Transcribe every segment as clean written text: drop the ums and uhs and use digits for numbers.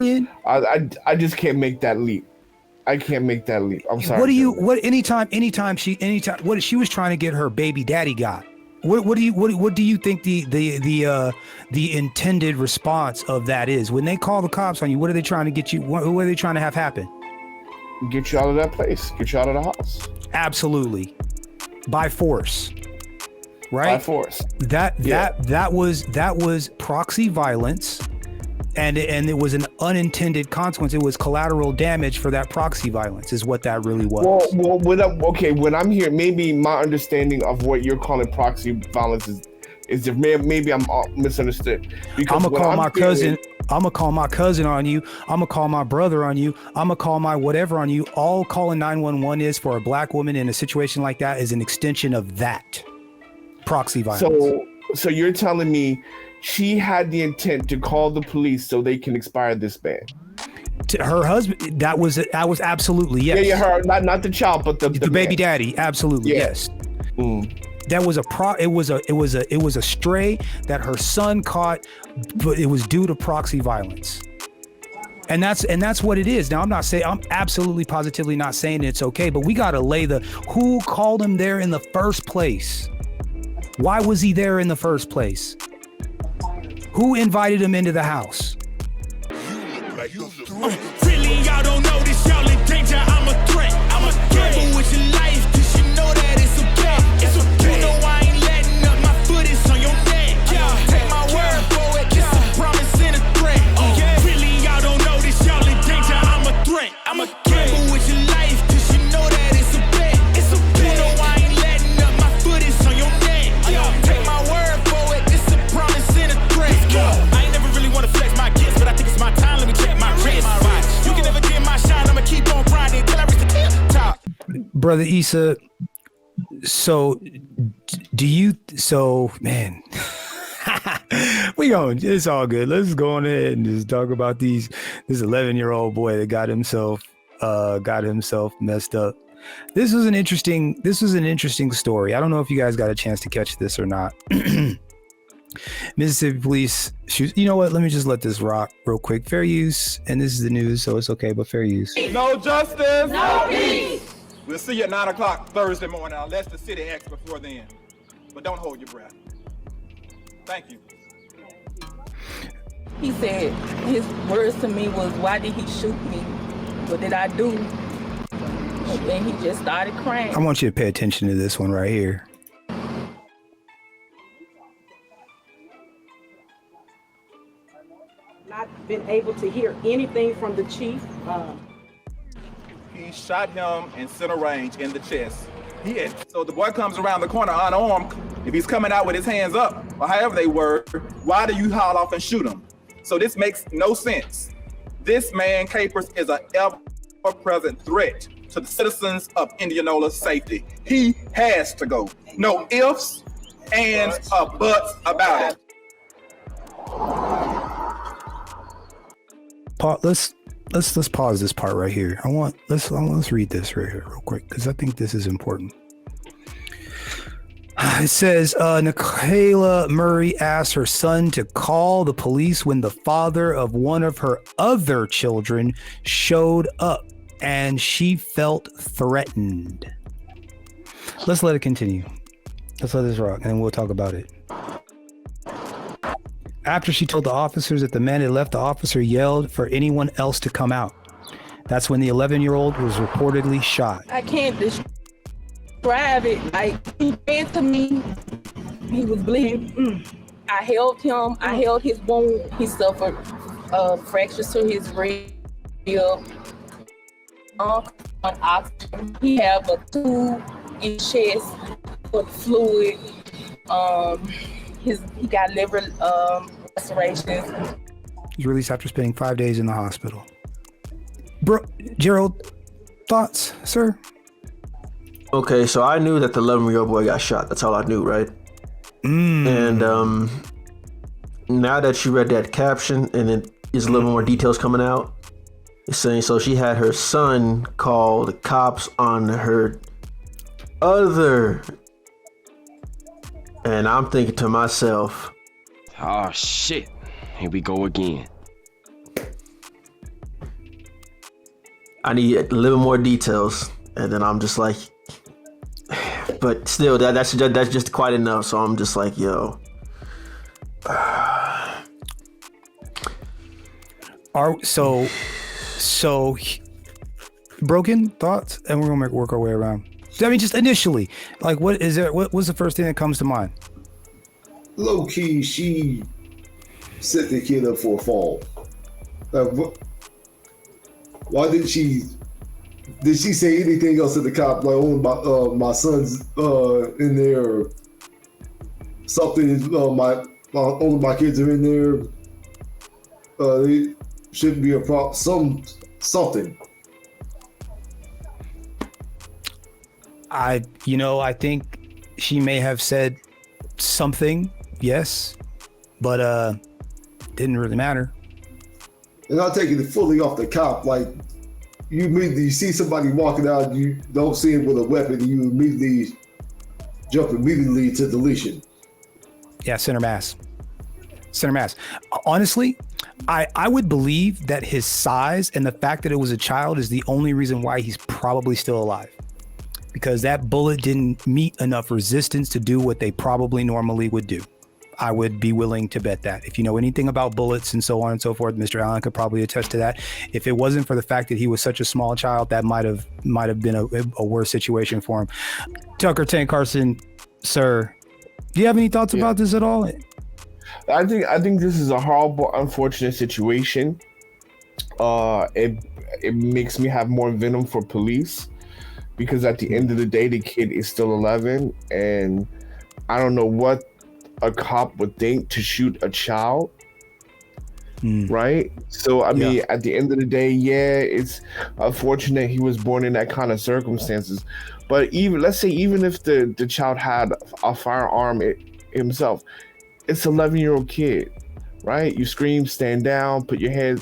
I just can't make that leap. I can't make that leap. I'm sorry. Anytime what she was trying to get her baby daddy got. What do you think the intended response of that is? When they call the cops on you, what are they trying to get you? What are they trying to have happen? Get you out of that place. Get you out of the house. Absolutely. By force. Right? By force. That was proxy violence. And it was an unintended consequence. It was collateral damage for that proxy violence is what that really was. Well, when I'm here, maybe my understanding of what you're calling proxy violence is maybe I'm misunderstood. Because I'm gonna call my cousin. I'm gonna call my cousin on you. I'm gonna call my brother on you. I'm gonna call my whatever on you. All calling 911 is for a black woman in a situation like that is an extension of that proxy violence. So you're telling me she had the intent to call the police so they can expire this ban? To her husband, that was absolutely yes. Yeah, her, not the child, but the baby daddy, absolutely yes. That was it was a stray that her son caught, but it was due to proxy violence. And that's what it is. Now I'm absolutely positively not saying it's okay, but we gotta lay who called him there in the first place? Why was he there in the first place? Who invited him into the house? Really, y'all don't know this, y'all in danger. I'm a threat. I'm a gamble with your life, cause you know that it's okay. It's okay. You know I ain't letting up, my foot is on your neck. Take my word for it, it's a promise and a threat. Really, y'all don't know this, y'all in danger. I'm a threat. I'm a gamble with your life, cause you know that it's a bet. It's okay. You know I ain't letting up, my foot is on your neck. Take my word for it, it's a promise and a threat. I ain't never really wanna flex my gifts, but I think it's my time. Let me check my wrist. You can never dim my shine. I'ma keep on grinding till I reach the top. Brother Issa, so man, it's all good. Let's go on ahead and just talk about this 11-year-old boy that got himself messed up. This was an interesting story. I don't know if you guys got a chance to catch this or not. Mississippi police shoot. You know what? Let me just let this rock real quick. Fair use, and this is the news, so it's okay. But fair use. No justice. No peace. We'll see you at 9 o'clock Thursday morning, unless the city acts before then. But don't hold your breath. Thank you. He said his words to me was, "Why did he shoot me? What did I do?" And then he just started crying. I want you to pay attention to this one right here. Not been able to hear anything from the chief. He shot him in center range in the chest. So the boy comes around the corner unarmed. If he's coming out with his hands up, or however they were, why do you haul off and shoot him? So this makes no sense. This man, Capers, is an ever-present threat to the citizens of Indianola's safety. He has to go. No ifs, ands, or buts about it. Let's pause this part right here. Let's read this right here real quick because I think this is important. It says Nikayla Murray asked her son to call the police when the father of one of her other children showed up, and she felt threatened. Let's let it continue. Let's let this rock, and then we'll talk about it. After she told the officers that the man had left, the officer yelled for anyone else to come out. That's when the 11-year-old was reportedly shot. I can't describe it. Like, he ran to me. He was bleeding. I held him. I held his wound. He suffered fractures to his rib. On oxygen. He have a tube in chest for fluid. He got liver lacerations. He was released after spending 5 days in the hospital. Bro, Gerald, thoughts, sir? Okay, so I knew that the 11-year-old boy got shot. That's all I knew, right? And now that you read that caption and it is a little more details coming out, it's saying so she had her son call the cops on her other. And I'm thinking to myself, oh shit, here we go again. I need a little more details, and then I'm just like, but still, that's just quite enough. So I'm just like, yo. So broken thoughts, and we're gonna work our way around. I mean, just initially, like, what is there? What's the first thing that comes to mind? Low key, she set the kid up for a fall. Why didn't she? Did she say anything else to the cop? Like, oh, my son's in there, or something. All of my kids are in there. It shouldn't be a problem. Something. I think she may have said something, yes, but didn't really matter. And I'm taking it fully off the cop. Like, you see somebody walking out, you don't see him with a weapon, you immediately jump to deletion. Yeah, center mass. Honestly, I would believe that his size and the fact that it was a child is the only reason why he's probably still alive. Because that bullet didn't meet enough resistance to do what they probably normally would do. I would be willing to bet that. If you know anything about bullets and so on and so forth, Mr. Allen could probably attest to that. If it wasn't for the fact that he was such a small child, that might have been a worse situation for him. Tucker Tank Carson, sir, do you have any thoughts about this at all? I think this is a horrible, unfortunate situation. It makes me have more venom for police, because at the end of the day, the kid is still 11, and I don't know what a cop would think to shoot a child, right? So I mean, at the end of the day, it's unfortunate he was born in that kind of circumstances. But let's say if the child had a firearm himself, it's an 11-year-old kid, right? You scream, stand down, put your head,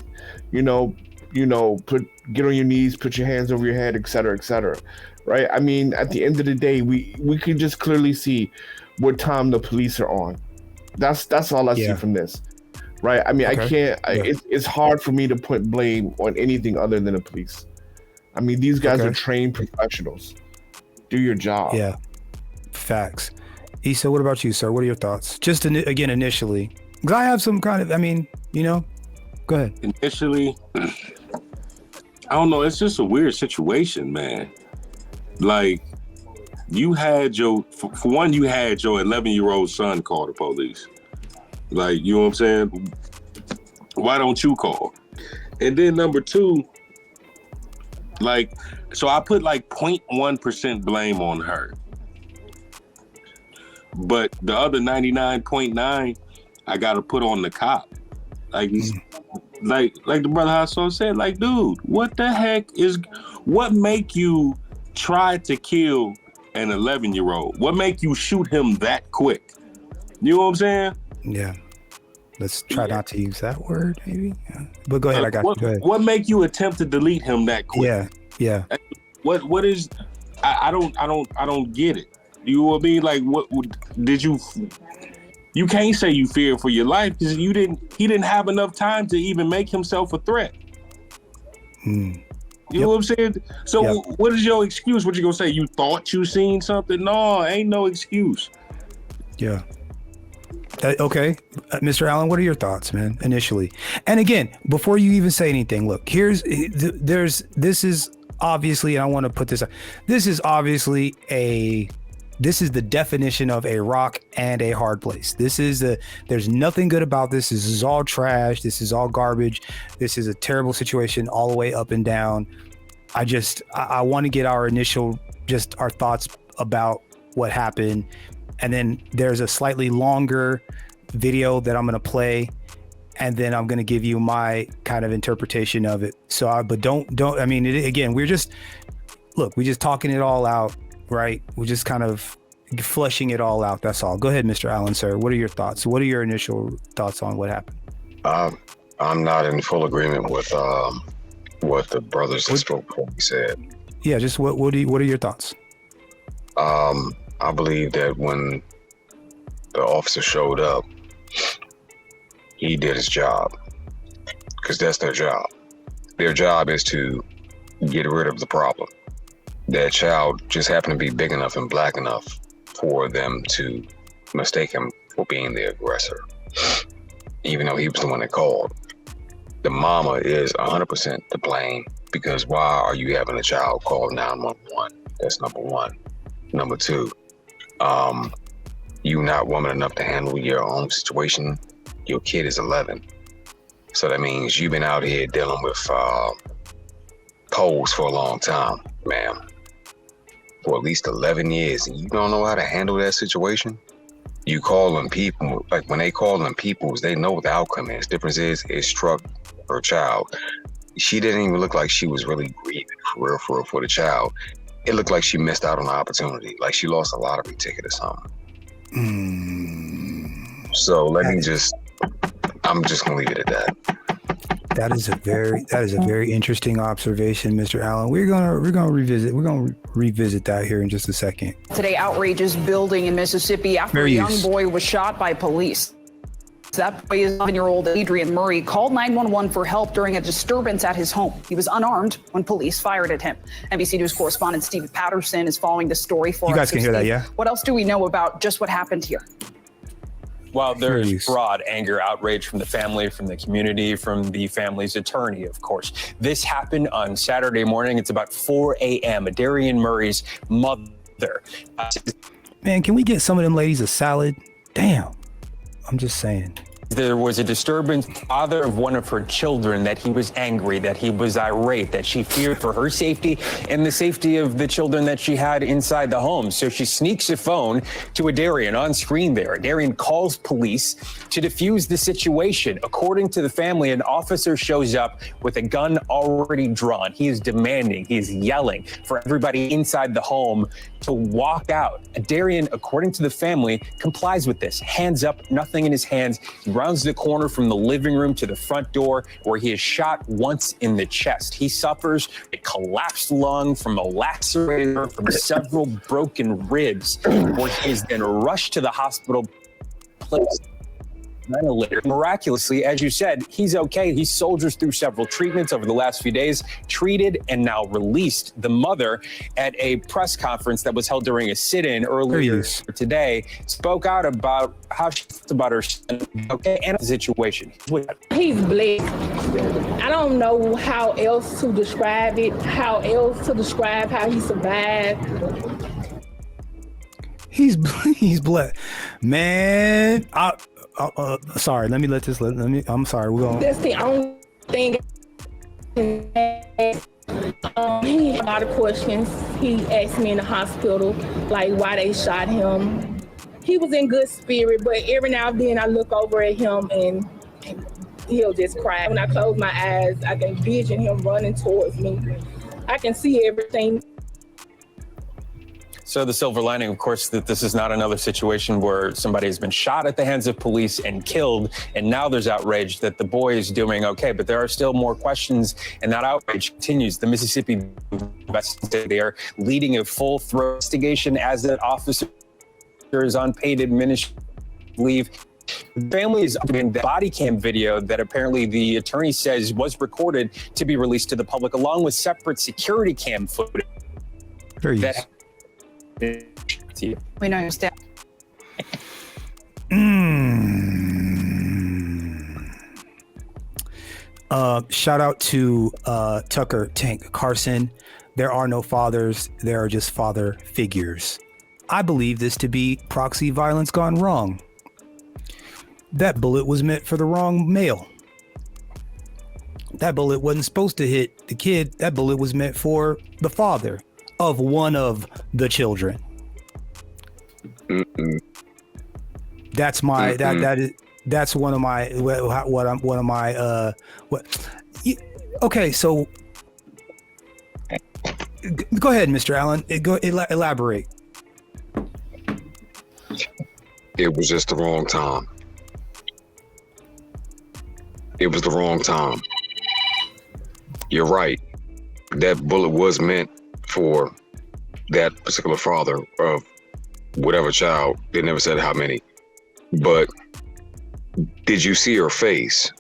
get on your knees, put your hands over your head, etc., right? I mean, at the end of the day, we could just clearly see what time the police are on. That's all I see from this, right? I mean, I can't. It's hard for me to put blame on anything other than the police. I mean, these guys are trained professionals. Do your job. Yeah, facts. Issa, what about you, sir? What are your thoughts? Just again, initially, because I have some kind of. I mean, go ahead. Initially, I don't know. It's just a weird situation, man. Like, you had for one, you had your 11-year-old son call the police. Like, you know what I'm saying? Why don't you call? And then number two, like, so I put like 0.1% blame on her. But the other 99.9, I got to put on the cop. Like, like the brother Hassan said, like, dude, what make you try to kill an 11-year-old? What make you shoot him that quick? You know what I'm saying? Yeah. Let's try not to use that word, maybe. Yeah. But go ahead, I got you. Go ahead. What make you attempt to delete him that quick? Yeah. What is? I don't get it. You know what I mean? Like, what did you? You can't say you fear for your life because he didn't have enough time to even make himself a threat. You know what I'm saying? So what is your excuse? What you gonna say? You thought you seen something? No, ain't no excuse. Yeah. Okay. Mr. Allen, what are your thoughts, man, initially? And again, before you even say anything, look, this is obviously, and I want to put this up, this is the definition of a rock and a hard place. There's nothing good about this. This is all trash. This is all garbage. This is a terrible situation all the way up and down. I want to get our thoughts about what happened. And then there's a slightly longer video that I'm going to play, and then I'm going to give you my kind of interpretation of it. So, but I mean, again, we're just talking it all out, right? We're just kind of flushing it all out. That's all. Go ahead, Mr. Allen, sir. What are your thoughts? What are your initial thoughts on what happened? I'm not in full agreement with what the brothers that spoke before he said. Yeah, just what are your thoughts? I believe that when the officer showed up, he did his job, because that's their job. Their job is to get rid of the problem. That child just happened to be big enough and black enough for them to mistake him for being the aggressor, even though he was the one that called. The mama is 100% to blame, because why are you having a child call 911? That's number one. Number two, you not woman enough to handle your own situation. Your kid is 11. So that means you've been out here dealing with poles for a long time, ma'am. For at least 11 years, and you don't know how to handle that situation? You call them people, like when they call them peoples, they know what the outcome is. Difference is, it struck her child. She didn't even look like she was really grieving for real for the child. It looked like she missed out on the opportunity, like she lost a lottery ticket or something. So I'm just gonna leave it at that. That is a very interesting observation, Mr. Allen. We're gonna revisit that here in just a second. Today, outrage is building in Mississippi after a young boy was shot by police. That boy is 11-year-old Adrian Murray called 911 for help during a disturbance at his home. He was unarmed when police fired at him. NBC News correspondent Steve Patterson is following the story for us. You guys can hear that, yeah? What else do we know about just what happened here? Well, there's broad anger, outrage from the family, from the community, from the family's attorney, of course. This happened on Saturday morning. It's about 4 a.m. Darian Murray's mother. Man, can we get some of them ladies a salad? Damn. I'm just saying. There was a disturbance, father of one of her children, that he was angry, that he was irate, that she feared for her safety and the safety of the children that she had inside the home. So she sneaks a phone to Adarian on screen there. Adarian calls police to defuse the situation. According to the family, an officer shows up with a gun already drawn. He is demanding, he is yelling for everybody inside the home to walk out. Adarian, according to the family, complies with this. Hands up, nothing in his hands. He rounds the corner from the living room to the front door, where he is shot once in the chest. He suffers a collapsed lung from a lacerator from several broken ribs, where he is then rushed to the hospital, placed ventilator. Miraculously, as you said, he's okay. He soldiers through several treatments over the last few days, treated and now released. The mother, at a press conference that was held during a sit-in earlier today, spoke out about how she felt about her son, okay, and the situation. He's blessed. I don't know how else to describe it, how he survived. He's blessed, man. Sorry, let me. I'm sorry. We're going. That's the only thing. He had a lot of questions. He asked me in the hospital, like, why they shot him. He was in good spirit, but every now and then I look over at him and he'll just cry. When I close my eyes, I can vision him running towards me. I can see everything. So the silver lining, of course, that this is not another situation where somebody has been shot at the hands of police and killed, and now there's outrage that the boy is doing okay. But there are still more questions, and that outrage continues. The Mississippi investigators, they are leading a full-throat investigation as that officer is on paid administrative leave. The family is in the body cam video that apparently the attorney says was recorded to be released to the public, along with separate security cam footage. We know your step. Shout out to Tucker Tank Carson. There are no fathers, there are just father figures. I believe this to be proxy violence gone wrong. That bullet was meant for the wrong male. That bullet wasn't supposed to hit the kid. That bullet was meant for the father of one of the children. That's my that's one of my okay, so go ahead, Mr. Allen. Elaborate. It was just the wrong time. It was the wrong time. You're right. That bullet was meant for that particular father of whatever child. They never said how many. But did you see her face?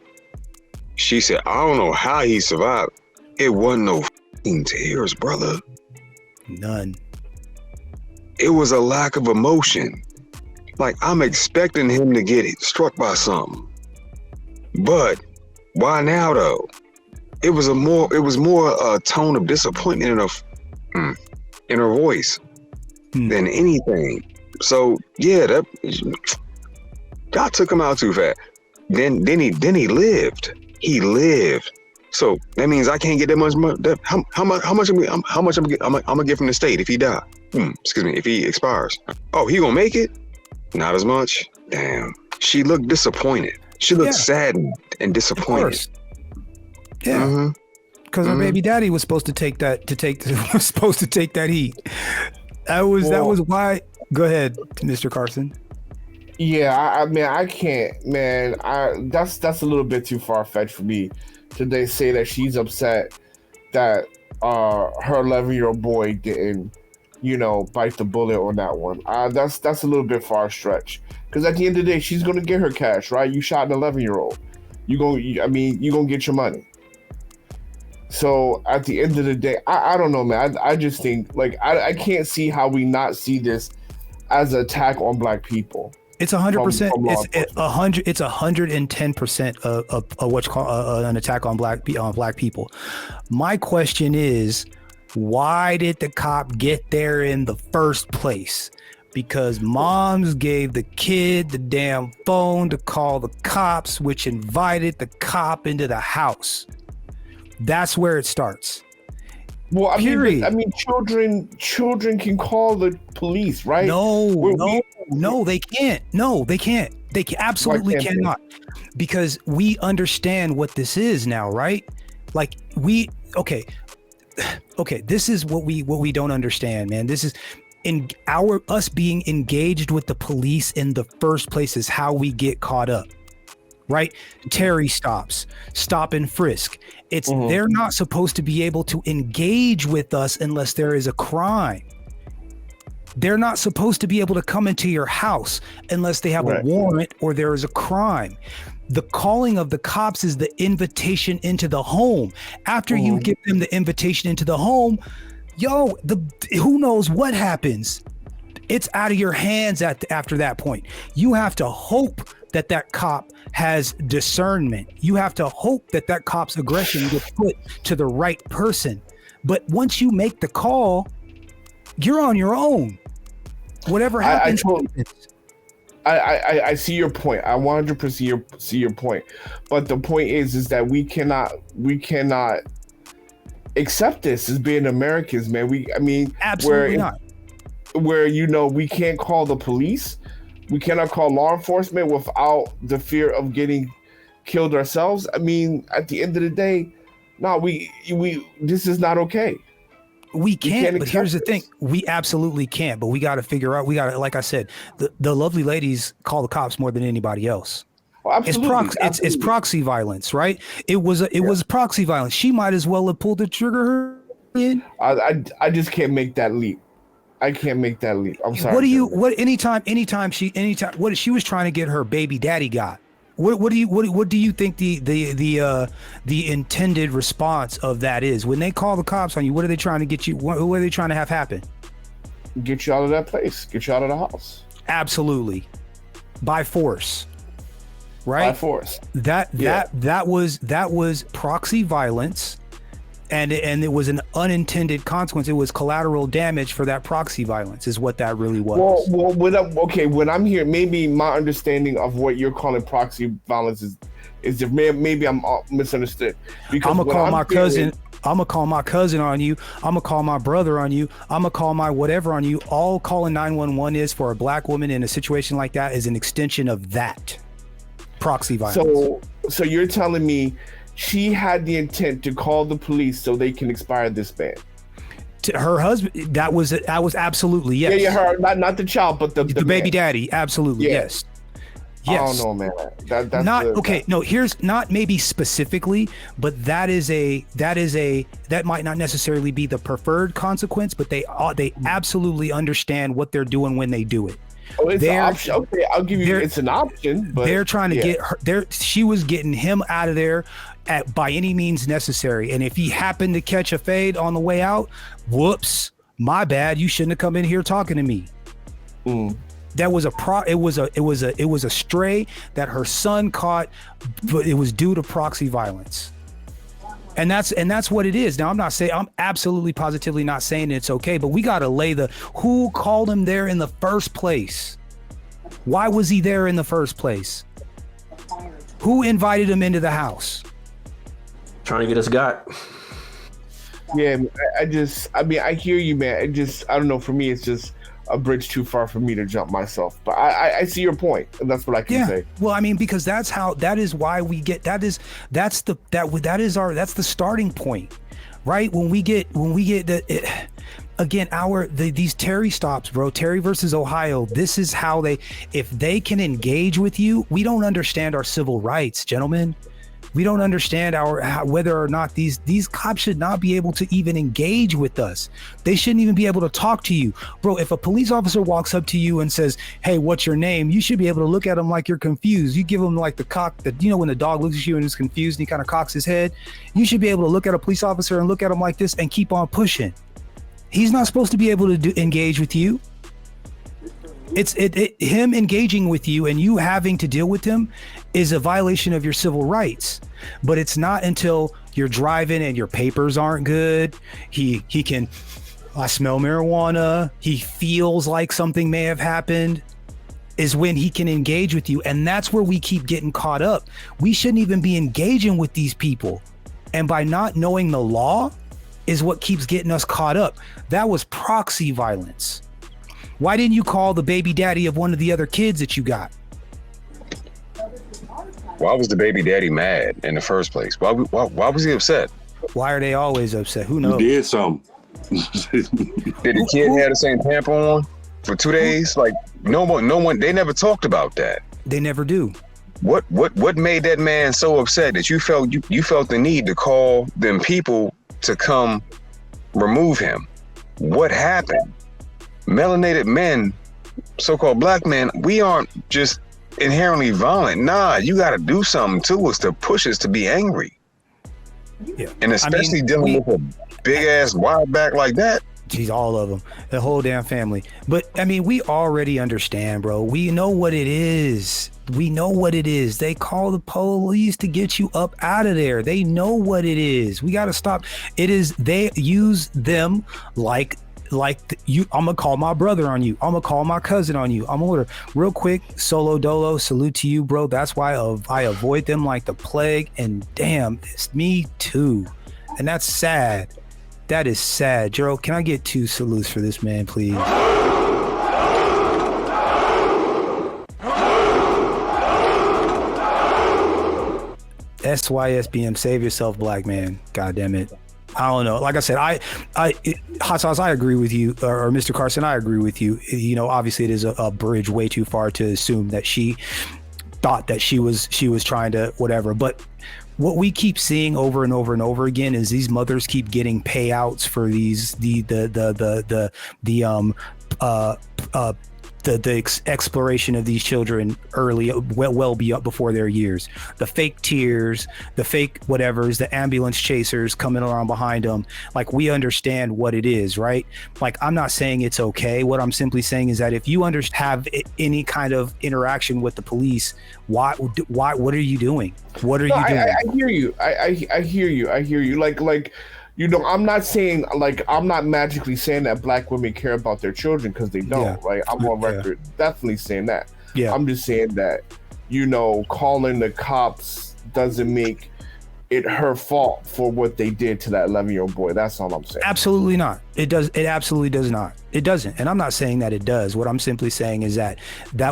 She said, I don't know how he survived. It wasn't no f***ing tears, brother. None. It was a lack of emotion. Like, I'm expecting him to get struck by something. But why now though? It was more a tone of disappointment in her voice than anything. So yeah, y'all took him out too fast. Then he lived. He lived. So that means I can't get that much money. How much I'm gonna get from the state if he die? Excuse me, if he expires. Oh, he gonna make it? Not as much. Damn. She looked disappointed. She looked saddened and disappointed. Yeah. Because her baby daddy was supposed to take that heat. That was why. Go ahead, Mr. Carson. Yeah, I mean, I can't, man. That's a little bit too far fetched for me to say that she's upset that her 11-year-old boy didn't, bite the bullet on that one. That's a little bit far stretch. Because at the end of the day, she's gonna get her cash, right? You shot an 11-year-old. You gonna get your money. So at the end of the day, I don't know, man. I just think I can't see how we not see this as an attack on Black people. It's 100%. It's 110% of what's called an attack on black people. My question is, why did the cop get there in the first place? Because moms gave the kid the damn phone to call the cops, which invited the cop into the house. That's where it starts. Well, I mean, children can call the police, right? No, they can't. No, they can't. They absolutely cannot. Because we understand what this is now, right? Like okay. This is what we don't understand, man. This is us being engaged with the police in the first place is how we get caught up. Right? Terry stops, stop and frisk. They're not supposed to be able to engage with us unless there is a crime. They're not supposed to be able to come into your house unless they have a warrant or there is a crime. The calling of the cops is the invitation into the home. After you give them the invitation into the home, who knows what happens? It's out of your hands after that point. You have to hope that cop has discernment. You have to hope that cop's aggression gets put to the right person. But once you make the call, you're on your own. Whatever happens. I see your point. I 100% see your point. But the point is that we cannot accept this as being Americans, man. Absolutely not. Where we can't call the police. We cannot call law enforcement without the fear of getting killed ourselves. I mean, at the end of the day, this is not okay. We can't, but here's the thing. We absolutely can't, but we got to figure out, like I said, the lovely ladies call the cops more than anybody else. Oh, absolutely. It's proxy violence, right? It was proxy violence. She might as well have pulled the trigger. I just can't make that leap. I can't make that leap. I'm sorry. Anytime she was trying to get her baby daddy got. What do you think the intended response of that is? When they call the cops on you, what are they trying to get you? What are they trying to have happen? Get you out of that place. Get you out of the house. Absolutely. By force. Right? By force. That was proxy violence. And it was an unintended consequence. It was collateral damage for that proxy violence is what that really was. Well, when I'm here, maybe my understanding of what you're calling proxy violence is maybe I'm misunderstood. Because I'm gonna call my cousin. I'm gonna call my cousin on you. I'm gonna call my brother on you. I'm gonna call my whatever on you. All calling 911 is for a Black woman in a situation like that is an extension of that proxy violence. So you're telling me she had the intent to call the police so they can expire this ban. To her husband, that was absolutely yes. Yeah, her, not the child, but the baby daddy, absolutely yes. Yes. I don't know, man. That's not okay. No, here's not maybe specifically, but that might not necessarily be the preferred consequence, but they absolutely understand what they're doing when they do it. Oh, it's an option. Okay, I'll give you. It's an option, but they're trying to get her. She was getting him out of there by any means necessary. And if he happened to catch a fade on the way out, whoops, my bad. You shouldn't have come in here talking to me. That was it was a stray that her son caught, but it was due to proxy violence. And that's what it is. Now, I'm absolutely positively not saying it's okay, but we got to lay who called him there in the first place? Why was he there in the first place? Who invited him into the house? Trying to get us got. Yeah, I hear you, man. I don't know. For me, it's just a bridge too far for me to jump myself. But I see your point, and that's what I can say. Well, I mean, because that's why we get that's the starting point, right? When we get these Terry stops, bro. Terry versus Ohio. This is how if they can engage with you. We don't understand our civil rights, gentlemen. We don't understand whether or not these cops should not be able to even engage with us. They shouldn't even be able to talk to you. Bro, if a police officer walks up to you and says, "Hey, what's your name?" You should be able to look at him like you're confused. You give him like the cock that, when the dog looks at you and is confused and he kind of cocks his head. You should be able to look at a police officer and look at him like this and keep on pushing. He's not supposed to be able to engage with you. It's him engaging with you and you having to deal with him is a violation of your civil rights. But it's not until you're driving and your papers aren't good. I smell marijuana. He feels like something may have happened, is when he can engage with you. And that's where we keep getting caught up. We shouldn't even be engaging with these people. And by not knowing the law is what keeps getting us caught up. That was proxy violence. Why didn't you call the baby daddy of one of the other kids that you got? Why was the baby daddy mad in the first place? Why was he upset? Why are they always upset? Who knows? You did something. Did the kid have the same pamper on for 2 days? Like no one. They never talked about that. They never do. What made that man so upset that you felt the need to call them people to come remove him? What happened? Melanated men, so-called black men, we aren't just inherently violent. Nah, you got to do something to us to push us to be angry. Yeah, and especially dealing with a big ass wild back like that. Geez, all of them, the whole damn family. But I mean, we already understand, bro. We know what it is. They call the police to get you up out of there. They know what it is. We got to stop. They use them like you. I'm gonna call my brother on you. I'm gonna call my cousin on you. I'm gonna real quick. Solo dolo, salute to you, bro. That's why I avoid them like the plague. And damn, it's me too. And that's sad. That is sad. Gerald, can I get 2 salutes for this man, please? SYSBM, save yourself, black man. God damn it. I don't know. Like I said, Hot Sauce, I agree with you, or Mr. Carson, I agree with you. Obviously it is a bridge way too far to assume that she thought that she was trying to whatever. But what we keep seeing over and over and over again is these mothers keep getting payouts for the exploration of these children early, well before their years. The fake tears, the fake whatevers, the ambulance chasers coming around behind them. Like, we understand what it is, right? Like, I'm not saying it's okay. What I'm simply saying is that if you have any kind of interaction with the police, why? What are you doing? What are you doing? I hear you. I hear you. Like. I'm not saying, I'm not magically saying that black women care about their children, because they don't, right? I'm on record definitely saying that. Yeah. I'm just saying that, calling the cops doesn't make it her fault for what they did to that 11-year-old boy. That's all I'm saying. Absolutely not. It does. It absolutely does not. It doesn't. And I'm not saying that it does. What I'm simply saying is that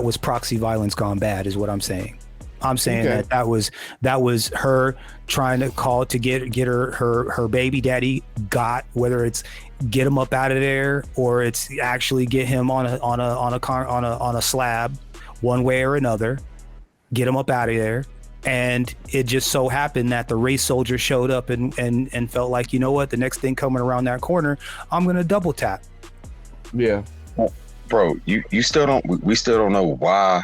was proxy violence gone bad, is what I'm saying. I'm saying that was her trying to call to get her baby daddy got, whether it's get him up out of there or it's actually get him on a slab, one way or another, get him up out of there. And it just so happened that the race soldier showed up and felt like, you know what, the next thing coming around that corner, I'm gonna double tap. Yeah, bro, we still don't know why.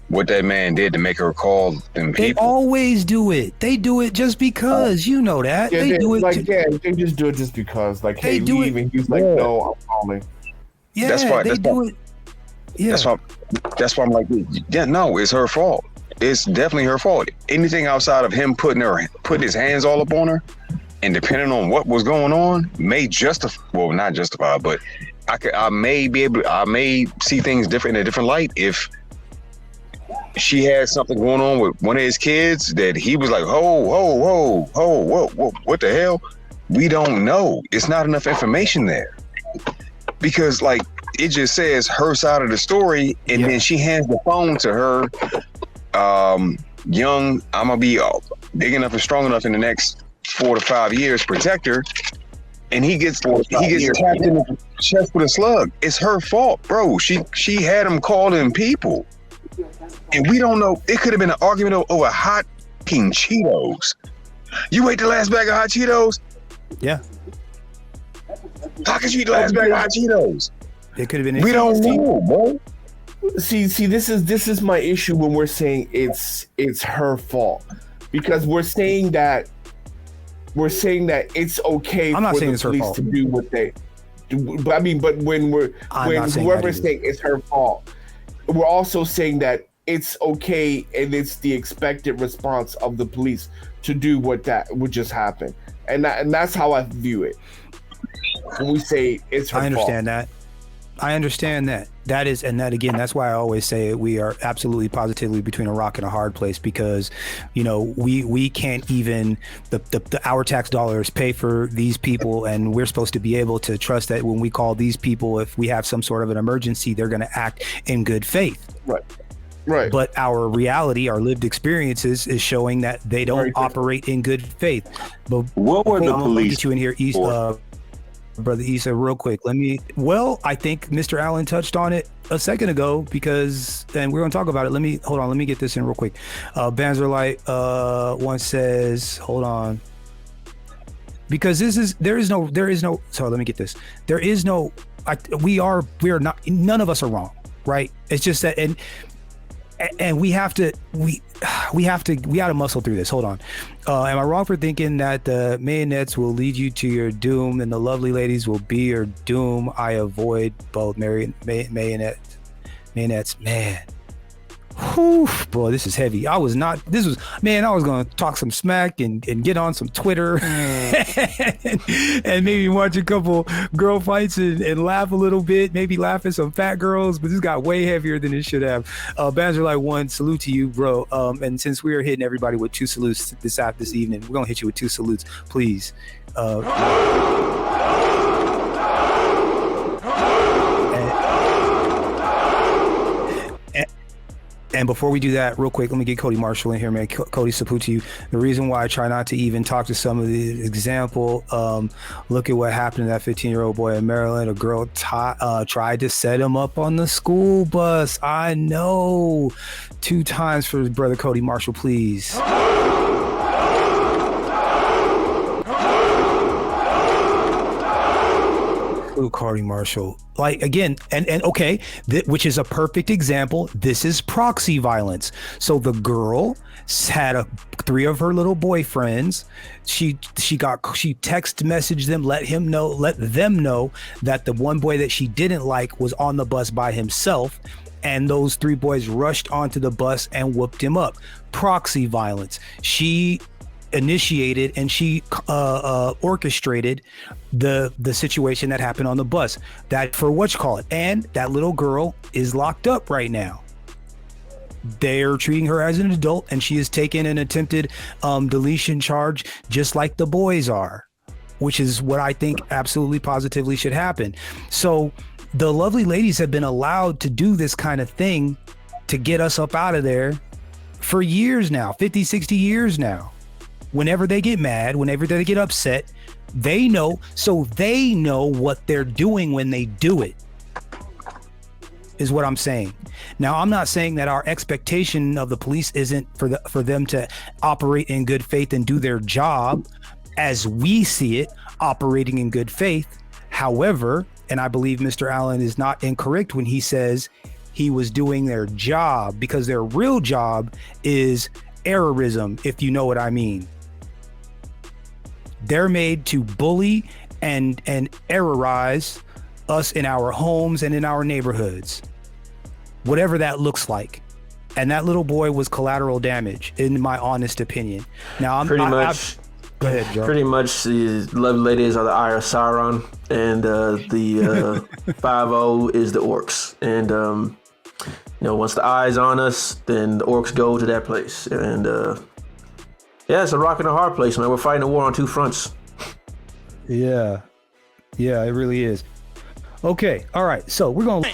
what that man did to make her call them They people. always do it. They do it just because, you know that. Yeah, they do it. they just do it just because. Like, They hey, do leave, it- and he's like, no, I'm calling. Yeah, That's why- they that's do why- it. Yeah. That's why I'm like, yeah, no, it's her fault. It's definitely her fault. Anything outside of him putting his hands all up on her, and depending on what was going on, may justify. Well, not justify, but I may see things different in a different light if she had something going on with one of his kids that he was like, whoa, what the hell? We don't know. It's not enough information there because like it just says her side of the story, and then she hands the phone to her. Young, I'm gonna be big enough and strong enough in the next 4 to 5 years, protect her, and he gets tapped in the chest with a slug. It's her fault, bro. She had him call them people, and we don't know. It could have been an argument over hot fucking Cheetos. You ate the last bag of hot Cheetos? Yeah. How could you eat the last bag of hot Cheetos? It could have been. We don't know, bro. See, this is my issue when we're saying it's her fault, because we're saying that it's okay I'm not for saying the it's her police fault. to do what they do. But I mean, but when not saying whoever's that saying it's her fault, we're also saying that it's okay and it's the expected response of the police to do what just happened, and that's how I view it. When we say it's her I understand fault. that. I understand that. That is, and that again, that's why I always say we are absolutely positively between a rock and a hard place, because, you know, we can't even our tax dollars pay for these people, and we're supposed to be able to trust that when we call these people, if we have some sort of an emergency, they're going to act in good faith. Right. But our reality, our lived experiences, is showing that they don't operate in good faith. But what were the I'm gonna police get you in here, East, Brother Issa, real quick. I think Mr. Allen touched on it a second ago, because, and we're going to talk about it. Let me get this in real quick. Banzerlight one says, hold on. Because there is no, sorry, let me get this. We are not, none of us are wrong, right? It's just that, and we gotta muscle through this. Hold on. Am I wrong for thinking that the mayonettes will lead you to your doom and the lovely ladies will be your doom? I avoid both mayonettes, man. Whew, boy, this is heavy. I was going to talk some smack and get on some Twitter and maybe watch a couple girl fights and laugh a little bit, maybe laugh at some fat girls, but this got way heavier than it should have. Banzerlight one, salute to you, bro. And since we are hitting everybody with 2 salutes this evening, we're going to hit you with 2 salutes, please. And before we do that, real quick, let me get Cody Marshall in here, man. Cody, salute to you. The reason why I try not to even talk to some of the example, look at what happened to that 15-year-old boy in Maryland. A girl tried to set him up on the school bus. I know. 2 times for brother Cody Marshall, please. Cody Marshall, like, again, and okay, which is a perfect example. This is proxy violence. So the girl had 3 of her little boyfriends. She text messaged them, let them know that the one boy that she didn't like was on the bus by himself, and those 3 boys rushed onto the bus and whooped him up. Proxy violence. She initiated and she orchestrated the situation that happened on the bus. That for and that little girl is locked up right now. They're treating her as an adult, and she has taken an attempted deletion charge, just like the boys are, which is what I think absolutely positively should happen. So the lovely ladies have been allowed to do this kind of thing to get us up out of there for years now, 50, 60 years now. Whenever they get mad, whenever they get upset, they know what they're doing when they do it, is what I'm saying. Now, I'm not saying that our expectation of the police isn't for them to operate in good faith and do their job as we see it, operating in good faith. However, and I believe Mr. Allen is not incorrect when he says he was doing their job, because their real job is errorism, if you know what I mean. They're made to bully and errorize us in our homes and in our neighborhoods, whatever that looks like. And that little boy was collateral damage, in my honest opinion. Now, Pretty much. Go ahead, Joe. Pretty much, the lovely ladies are the Eye of Sauron, and the 5-0 is the orcs. And once the eye's on us, then the orcs go to that place. And yeah, it's a rock and a hard place, man. We're fighting a war on two fronts. Yeah, it really is. Okay, all right. So we're gonna.